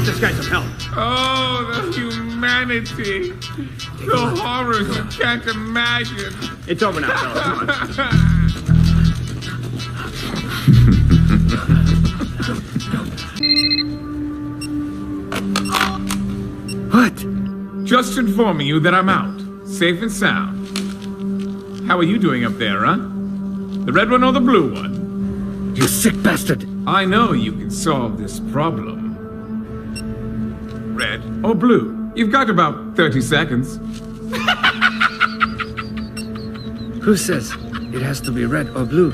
this guy some help. Oh, the humanity. The horrors you can't imagine. It's over now, fellas. Come on. What? Just informing you that I'm out. Safe and sound. How are you doing up there, huh? The red one or the blue one? You sick bastard! I know you can solve this problem. Red or blue? You've got about 30 seconds. Who says it has to be red or blue?